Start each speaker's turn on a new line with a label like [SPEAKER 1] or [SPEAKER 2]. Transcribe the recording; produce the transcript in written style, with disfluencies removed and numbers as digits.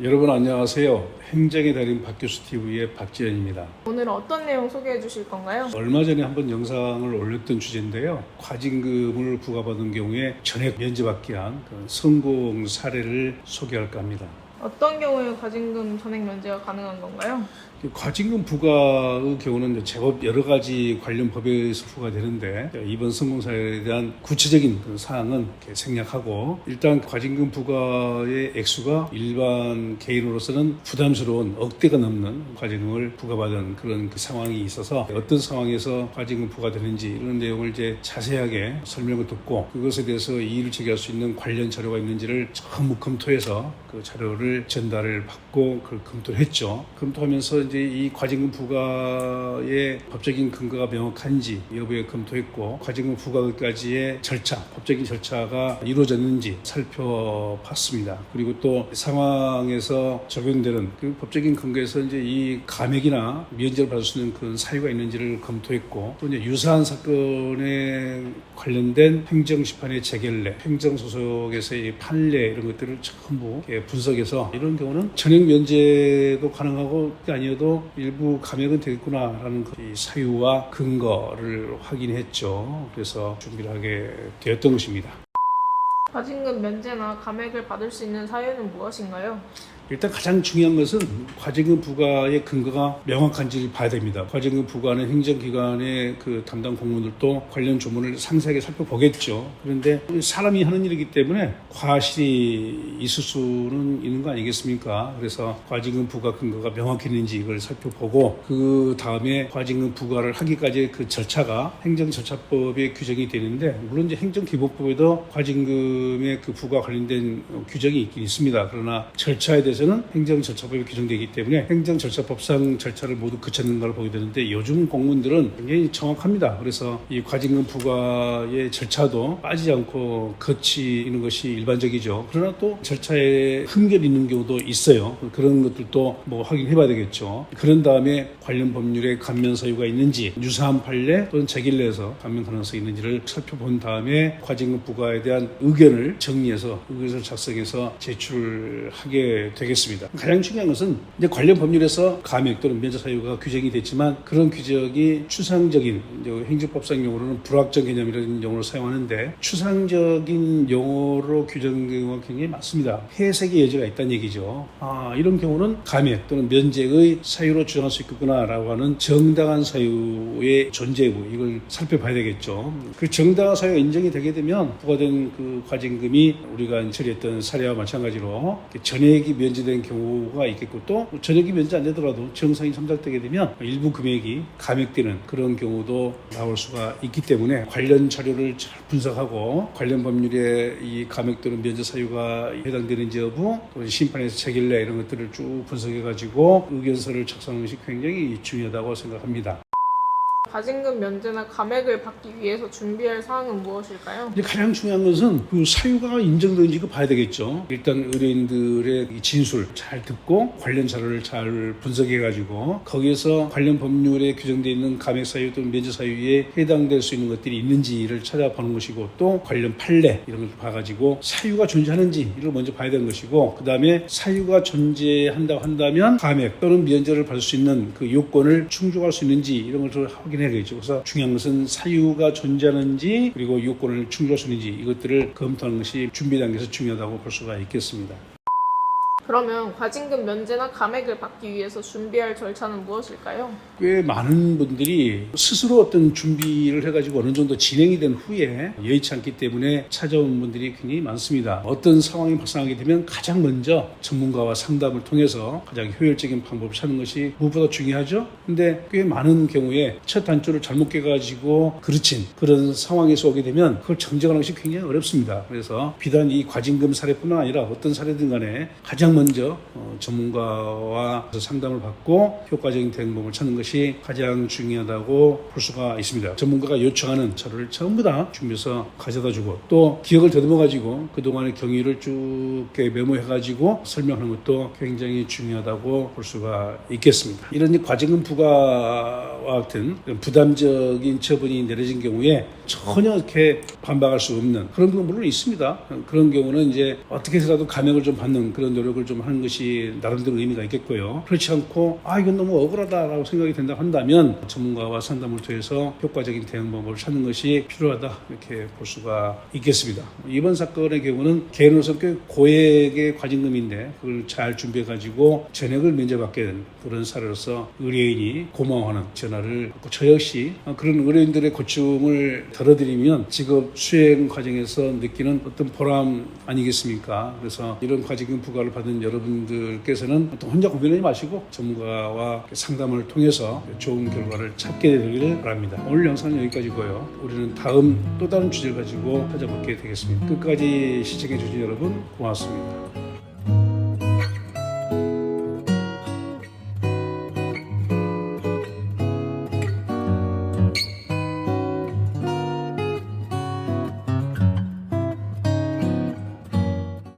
[SPEAKER 1] 여러분 안녕하세요. 행정의 달인 박교수 TV의 박지현입니다.
[SPEAKER 2] 오늘은 어떤 내용 소개해 주실 건가요?
[SPEAKER 1] 얼마 전에 한번 영상을 올렸던 주제인데요. 과징금을 부과받은 경우에 전액 면제받기 위한 성공 사례를 소개할까 합니다.
[SPEAKER 2] 어떤 경우에 과징금 전액 면제가 가능한 건가요?
[SPEAKER 1] 과징금 부과의 경우는 제법 여러 가지 관련 법에서 부과되는데 이번 성공 사례에 대한 구체적인 사항은 생략하고 일단 과징금 부과의 액수가 일반 개인으로서는 부담스러운 억대가 넘는 과징금을 부과받은 그런 상황이 있어서 어떤 상황에서 과징금 부과되는지 이런 내용을 이제 자세하게 설명을 듣고 그것에 대해서 이의를 제기할 수 있는 관련 자료가 있는지를 전부 검토해서 그 자료를 전달을 받고 그걸 검토를 했죠. 검토하면서 이제 이 과징금 부과의 법적인 근거가 명확한지 여부에 검토했고 과징금 부과까지의 절차, 법적인 절차가 이루어졌는지 살펴봤습니다. 그리고 또 상황에서 적용되는 그 법적인 근거에서 이제 이 감액이나 면제를 받을 수 있는 그런 사유가 있는지를 검토했고 또 이제 유사한 사건에 관련된 행정심판의 재결례, 행정소송에서의 판례 이런 것들을 전부 분석해서 이런 경우는 전액 면제도 가능하고 아니어도 일부 감액은 되겠구나라는 이 사유와 근거를 확인했죠. 그래서 준비를 하게 되었던 것입니다.
[SPEAKER 2] 과징금 면제나 감액을 받을 수 있는 사유는 무엇인가요?
[SPEAKER 1] 일단 가장 중요한 것은 과징금 부과의 근거가 명확한지를 봐야 됩니다. 과징금 부과는 행정기관의 그 담당 공무원들도 관련 조문을 상세하게 살펴보겠죠. 그런데 사람이 하는 일이기 때문에 과실이 있을 수는 있는 거 아니겠습니까? 그래서 과징금 부과 근거가 명확했는지 이걸 살펴보고 그 다음에 과징금 부과를 하기까지의 그 절차가 행정절차법에 규정이 되는데 물론 이제 행정기본법에도 과징금의 그 부과 관련된 규정이 있긴 있습니다. 그러나 절차에 대해서 는 행정절차법에 규정되기 때문에 행정절차법상 절차를 모두 거쳤는 걸 보게 되는데 요즘 공무원들은 굉장히 정확합니다. 그래서 이 과징금 부과의 절차도 빠지지 않고 거치는 것이 일반적이죠. 그러나 또 절차에 흠결이 있는 경우도 있어요. 그런 것들도 뭐 확인해 봐야 되겠죠. 그런 다음에 관련 법률에 감면 사유가 있는지 유사한 판례 또는 재결례에서 감면 가능성이 있는지를 살펴본 다음에 과징금 부과에 대한 의견을 정리해서 의견을 작성해서 제출하게 되겠습니다. 가장 중요한 것은 이제 관련 법률에서 감액 또는 면제 사유가 규정이 됐지만 그런 규정이 추상적인 행정법상 용어로는 불확정 개념이라는 용어를 사용하는데 추상적인 용어로 규정된 경우가 굉장히 많습니다. 해석의 여지가 있다는 얘기죠. 이런 경우는 감액 또는 면제의 사유로 주장할 수 있겠구나라고 하는 정당한 사유의 존재고 이걸 살펴봐야 되겠죠. 그 정당한 사유가 인정이 되게 되면 부과된 그 과징금이 우리가 처리했던 사례와 마찬가지로 전액이 면제된 경우가 있겠고 또 전액이 면제 안 되더라도 정상이 참작되게 되면 일부 금액이 감액되는 그런 경우도 나올 수가 있기 때문에 관련 자료를 잘 분석하고 관련 법률에 이 감액 또는 면제 사유가 해당되는지 여부 또 심판에서 재결례 이런 것들을 쭉 분석해가지고 의견서를 작성하는 것이 굉장히 중요하다고 생각합니다.
[SPEAKER 2] 과징금 면제나 감액을 받기 위해서 준비할 사항은 무엇일까요?
[SPEAKER 1] 가장 중요한 것은 그 사유가 인정되는지 봐야 되겠죠. 일단 의뢰인들의 진술 잘 듣고 관련 자료를 잘 분석해가지고 거기에서 관련 법률에 규정되어 있는 감액 사유 또는 면제 사유에 해당될 수 있는 것들이 있는지를 찾아보는 것이고 또 관련 판례 이런 걸 봐가지고 사유가 존재하는지 이걸 먼저 봐야 되는 것이고 그 다음에 사유가 존재한다고 한다면 감액 또는 면제를 받을 수 있는 그 요건을 충족할 수 있는지 이런 걸 확인해야겠죠. 그래서 중요한 것은 사유가 존재하는지 그리고 요건을 충족할 수 있는지 이것들을 검토하는 것이 준비 단계에서 중요하다고 볼 수가 있겠습니다.
[SPEAKER 2] 그러면 과징금 면제나 감액을 받기 위해서 준비할 절차는 무엇일까요?
[SPEAKER 1] 꽤 많은 분들이 스스로 어떤 준비를 해가지고 어느 정도 진행이 된 후에 여의치 않기 때문에 찾아온 분들이 굉장히 많습니다. 어떤 상황이 발생하게 되면 가장 먼저 전문가와 상담을 통해서 가장 효율적인 방법을 찾는 것이 무엇보다 중요하죠. 근데 꽤 많은 경우에 첫 단추를 잘못 깨가지고 그르친 그런 상황에서 오게 되면 그걸 정정하는 것이 굉장히 어렵습니다. 그래서 비단 이 과징금 사례뿐만 아니라 어떤 사례든 간에 가장 먼저 전문가와 상담을 받고 효과적인 대응법을 찾는 것이 가장 중요하다고 볼 수가 있습니다. 전문가가 요청하는 자료를 전부 다 준비해서 가져다주고 또 기억을 더듬어가지고 그동안의 경위를 쭉 메모해가지고 설명하는 것도 굉장히 중요하다고 볼 수가 있겠습니다. 이런 과징금 부과 전문가와 같은 부담적인 처분이 내려진 경우에 전혀 이렇게 반박할 수 없는 그런 건 물론 있습니다. 그런 경우는 이제 어떻게 해서라도 감액을 좀 받는 그런 노력을 좀 하는 것이 나름대로 의미가 있겠고요. 그렇지 않고 이건 너무 억울하다라고 생각이 된다 한다면 전문가와 상담을 통해서 효과적인 대응 방법을 찾는 것이 필요하다 이렇게 볼 수가 있겠습니다. 이번 사건의 경우는 개인으로서 꽤 고액의 과징금인데 그걸 잘 준비해가지고 전액을 면제받게 된 그런 사례로서 의뢰인이 고마워하는 전화를 받고 저 역시 그런 의뢰인들의 고충을 덜어드리면 직업 수행 과정에서 느끼는 어떤 보람 아니겠습니까? 그래서 이런 과징금 부과를 받은 여러분들께서는 또 혼자 고민하지 마시고 전문가와 상담을 통해서 좋은 결과를 찾게 되기를 바랍니다. 오늘 영상은 여기까지고요. 우리는 다음 또 다른 주제를 가지고 찾아뵙게 되겠습니다. 끝까지 시청해 주신 여러분 고맙습니다.